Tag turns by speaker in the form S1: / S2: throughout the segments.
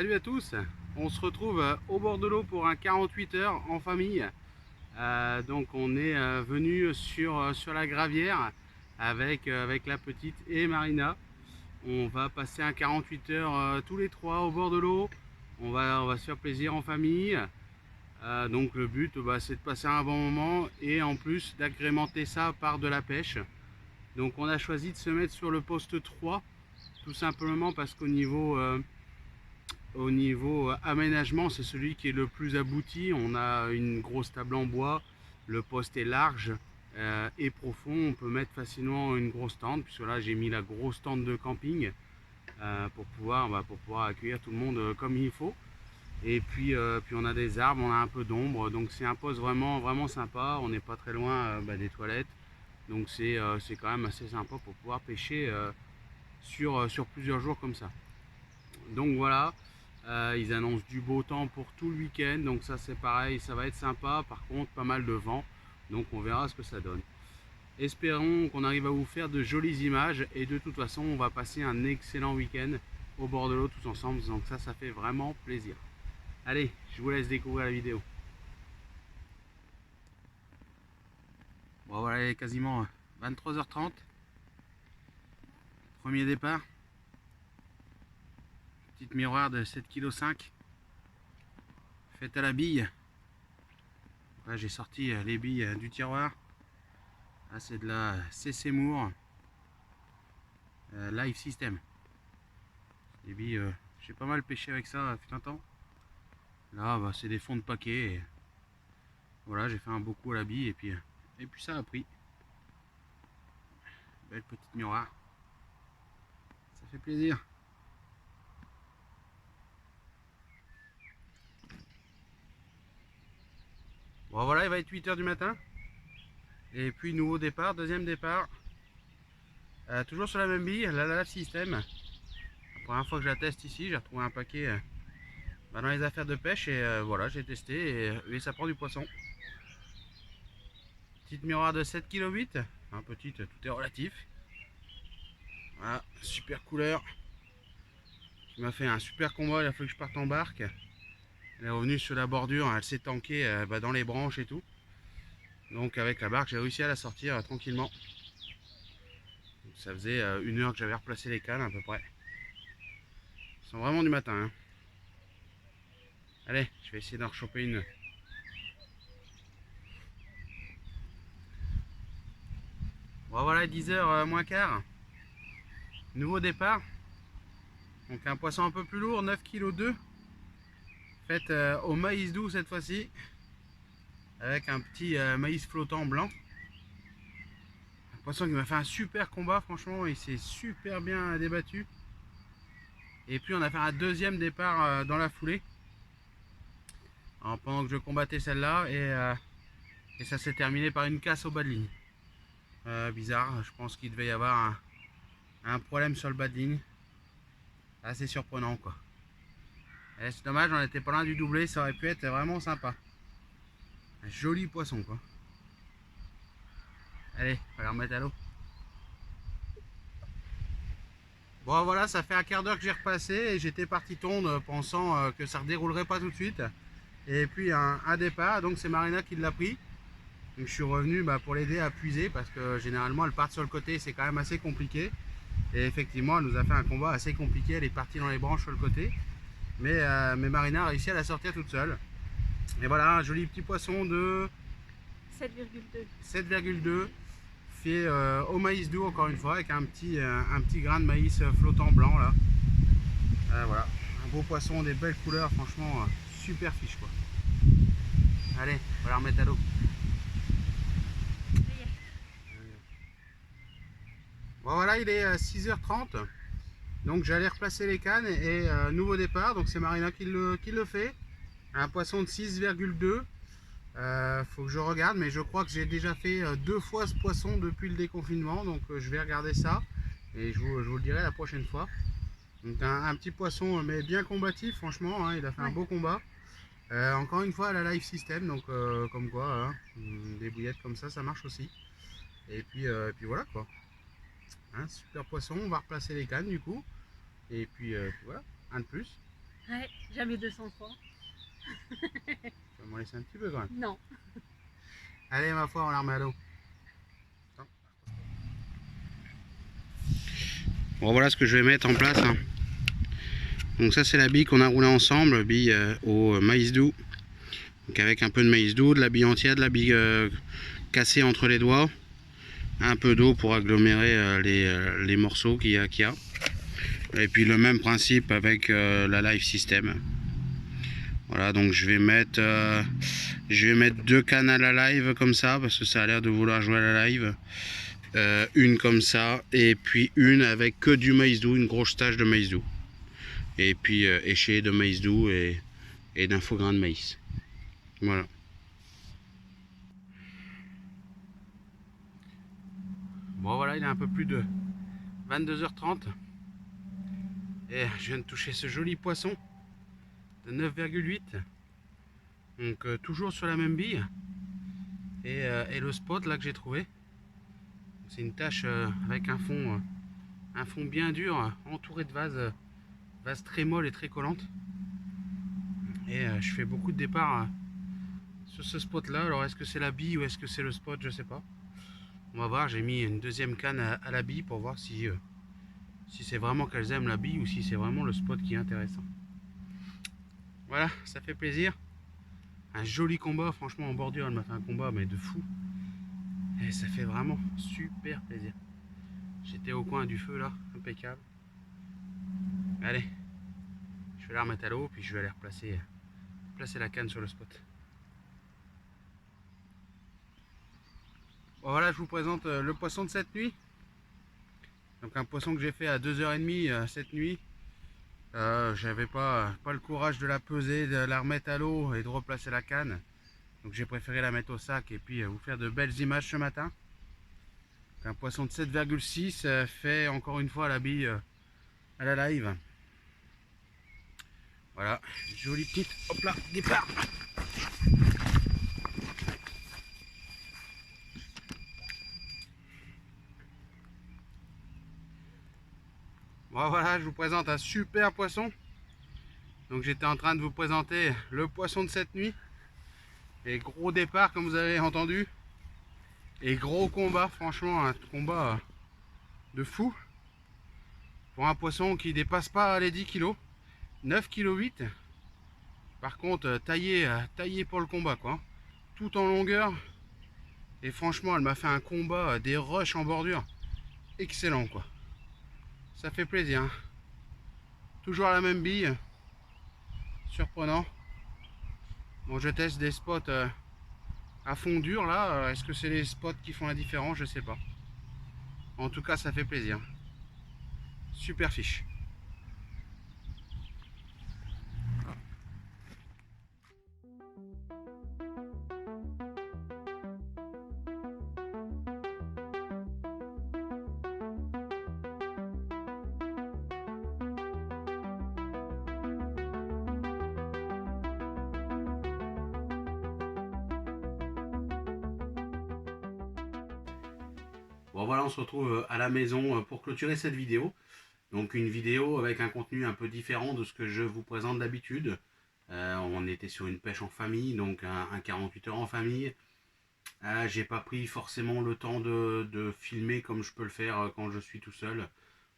S1: Salut à tous, on se retrouve au bord de l'eau pour un 48 heures en famille. Donc on est venu sur la Gravière avec la petite et Marina. On va passer un 48 heures tous les trois au bord de l'eau. On va se faire plaisir en famille. Donc le but c'est de passer un bon moment et en plus d'agrémenter ça par de la pêche. Donc on a choisi de se mettre sur le poste 3, tout simplement parce au niveau aménagement, c'est celui qui est le plus abouti. On a une grosse table en bois, le poste est large et profond. On peut mettre facilement une grosse tente, puisque là j'ai mis la grosse tente de camping pour pouvoir accueillir tout le monde comme il faut. Et puis on a des arbres, on a un peu d'ombre, donc c'est un poste vraiment sympa. On n'est pas très loin des toilettes, donc c'est quand même assez sympa pour pouvoir pêcher sur plusieurs jours comme ça. Donc voilà, ils annoncent du beau temps pour tout le week-end, donc ça c'est pareil, ça va être sympa. Par contre, pas mal de vent, donc on verra ce que ça donne. Espérons qu'on arrive à vous faire de jolies images, et de toute façon on va passer un excellent week-end au bord de l'eau tous ensemble, donc ça fait vraiment plaisir. Allez, je vous laisse découvrir la vidéo. Bon voilà, il est quasiment 23h30, premier départ. Petite miroir de 7,5 kg, faite à la bille. Là j'ai sorti les billes du tiroir. Là c'est de la CC Moore Live System. Les billes, j'ai pas mal pêché avec ça fut un temps. Là c'est des fonds de paquet. Et voilà, j'ai fait un beau coup à la bille et puis ça a pris. Belle petite miroir. Ça fait plaisir. Bon voilà, il va être 8 h du matin. Et puis nouveau départ, deuxième départ. Toujours sur la même bille, la Live System. La première fois que je la teste ici, j'ai retrouvé un paquet dans les affaires de pêche et voilà, j'ai testé et ça prend du poisson. Petite miroir de 7,8 kg. Enfin, petite, tout est relatif. Voilà, super couleur. Qui m'a fait un super combat, il a fallu que je parte en barque. Elle est revenue sur la bordure, elle s'est tankée dans les branches et tout. Donc avec la barque, j'ai réussi à la sortir tranquillement. Donc, ça faisait 1 heure que j'avais replacé les cannes à peu près. Ils sont vraiment du matin. Hein. Allez, je vais essayer d'en rechoper une. Bon voilà, 10h moins quart. Nouveau départ. Donc un poisson un peu plus lourd, 9,2 kg. Faite au maïs doux cette fois-ci. Avec un petit maïs flottant blanc. Un poisson qui m'a fait un super combat, franchement, il s'est super bien débattu. Et puis on a fait un deuxième départ dans la foulée. Pendant que je combattais celle-là et ça s'est terminé par une casse au bas de ligne. Bizarre, je pense qu'il devait y avoir un problème sur le bas de ligne. Assez surprenant quoi. C'est dommage, on était pas loin du doublé, ça aurait pu être vraiment sympa. Un joli poisson quoi. Allez, on va la remettre à l'eau. Bon voilà, ça fait un quart d'heure que j'ai repassé et j'étais parti tondre pensant que ça ne redéroulerait pas tout de suite. Et puis un départ, donc c'est Marina qui l'a pris. Donc je suis revenu pour l'aider à puiser parce que généralement elle part sur le côté, c'est quand même assez compliqué. Et effectivement elle nous a fait un combat assez compliqué, elle est partie dans les branches sur le côté. Mais Marina a réussi à la sortir toute seule. Et voilà, un joli petit poisson de 7,2 fait au maïs doux encore une fois avec un petit grain de maïs flottant blanc là. Voilà, un beau poisson, des belles couleurs, franchement super fiche quoi. Allez, on va la remettre à l'eau. Bon voilà, il est 6h30. Donc j'allais replacer les cannes et nouveau départ. Donc c'est Marina qui le fait. Un poisson de 6,2. Faut que je regarde, mais je crois que j'ai déjà fait 2 fois ce poisson depuis le déconfinement. Donc je vais regarder ça et je vous le dirai la prochaine fois. Donc un petit poisson mais bien combatif franchement, hein, il a fait un beau combat. Encore une fois la Live System, donc comme quoi, hein, des bouillettes comme ça marche aussi. Et puis voilà quoi. Hein, super poisson, on va replacer les cannes du coup. Et puis voilà, un de plus.
S2: Ouais, jamais 203.
S1: Tu vas m'en laisser un petit peu quand même.
S2: Non.
S1: Allez, ma foi, on la remet à l'eau. Bon, voilà ce que je vais mettre en place, hein. Donc ça, c'est la bille qu'on a roulée ensemble, bille au maïs doux. Donc avec un peu de maïs doux, de la bille entière, de la bille cassée entre les doigts. Un peu d'eau pour agglomérer les morceaux qu'il y a. Et puis le même principe avec la Live System. Voilà, donc je vais mettre 2 cannes à la live comme ça, parce que ça a l'air de vouloir jouer à la live. Une comme ça, et puis une avec que du maïs doux, une grosse tache de maïs doux. Et puis échée de maïs doux et d'un faux grain de maïs. Voilà. Bon voilà, il est un peu plus de 22h30. Et je viens de toucher ce joli poisson de 9,8. Donc toujours sur la même bille. Et le spot là que j'ai trouvé, c'est une tache avec un fond bien dur, entouré de vases très molles et très collantes. Et je fais beaucoup de départs sur ce spot là. Alors est-ce que c'est la bille ou est-ce que c'est le spot, je sais pas. On va voir, j'ai mis une deuxième canne à la bille pour voir si c'est vraiment qu'elles aiment la bille ou si c'est vraiment le spot qui est intéressant. Voilà, ça fait plaisir. Un joli combat, franchement en bordure, elle m'a fait un combat mais de fou. Et ça fait vraiment super plaisir. J'étais au coin du feu là, impeccable. Allez, je vais la remettre à l'eau, puis je vais aller placer la canne sur le spot. Bon, voilà, je vous présente le poisson de cette nuit. Donc un poisson que j'ai fait à 2h30 cette nuit. J'avais pas le courage de la peser, de la remettre à l'eau et de replacer la canne. Donc j'ai préféré la mettre au sac et puis vous faire de belles images ce matin. Donc, un poisson de 7,6 fait encore une fois à la bille à la live. Voilà, jolie petite, hop là, départ. Bon, voilà, je vous présente un super poisson. Donc j'étais en train de vous présenter le poisson de cette nuit. Et gros départ comme vous avez entendu. Et gros combat, franchement un combat de fou. Pour un poisson qui dépasse pas les 10 kg. 9,8 kg. Par contre taillé pour le combat quoi. Tout en longueur. Et franchement elle m'a fait un combat, des rushs en bordure. Excellent quoi. Ça fait plaisir, hein. Toujours la même bille. Surprenant. Bon, je teste des spots à fond dur là. Est-ce que c'est les spots qui font la différence? Je sais pas. En tout cas, ça fait plaisir. Super fiche. Bon voilà, on se retrouve à la maison pour clôturer cette vidéo. Donc une vidéo avec un contenu un peu différent de ce que je vous présente d'habitude. On était sur une pêche en famille, donc un 48 heures en famille. J'ai pas pris forcément le temps de filmer comme je peux le faire quand je suis tout seul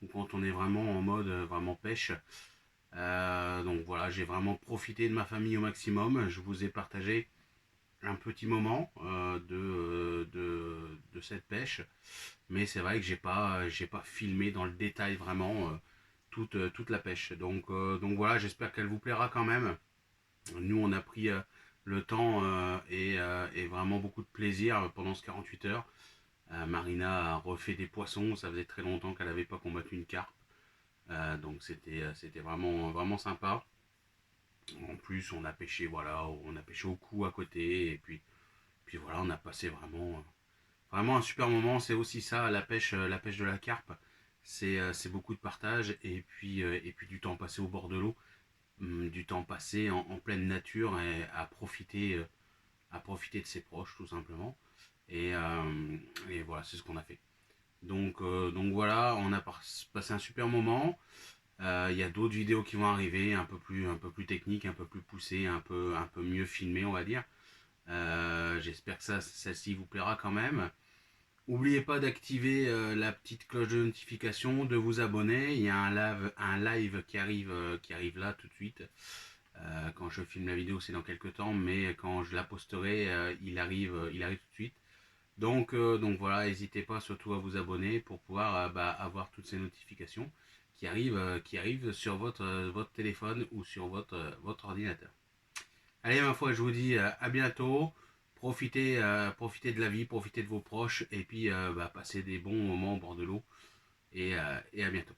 S1: ou quand on est vraiment en mode vraiment pêche. Donc voilà, j'ai vraiment profité de ma famille au maximum. Je vous ai partagé un petit moment de cette pêche. Mais c'est vrai que j'ai pas filmé dans le détail vraiment toute la pêche. Donc voilà, j'espère qu'elle vous plaira quand même. Nous, on a pris le temps et vraiment beaucoup de plaisir pendant ce 48 heures. Marina a refait des poissons, ça faisait très longtemps qu'elle n'avait pas combattu une carpe. Donc c'était vraiment sympa. En plus, on a pêché, voilà, on a pêché au cou à côté. Et puis voilà, on a passé vraiment un super moment. C'est aussi ça, la pêche de la carpe. C'est beaucoup de partage et puis du temps passé au bord de l'eau, du temps passé en pleine nature et à profiter de ses proches tout simplement. Et voilà, c'est ce qu'on a fait. Donc voilà, on a passé un super moment. Il y a d'autres vidéos qui vont arriver, un peu plus techniques, un peu plus poussées, un peu mieux filmées, on va dire. J'espère que celle-ci vous plaira quand même. N'oubliez pas d'activer la petite cloche de notification, de vous abonner. Il y a un live qui arrive là tout de suite. Quand je filme la vidéo, c'est dans quelques temps, mais quand je la posterai, il arrive tout de suite. Donc voilà, n'hésitez pas surtout à vous abonner pour pouvoir avoir toutes ces notifications qui arrivent sur votre téléphone ou sur votre ordinateur. Allez, ma foi, je vous dis à bientôt. Profitez de la vie, profitez de vos proches et puis passez des bons moments au bord de l'eau et à bientôt.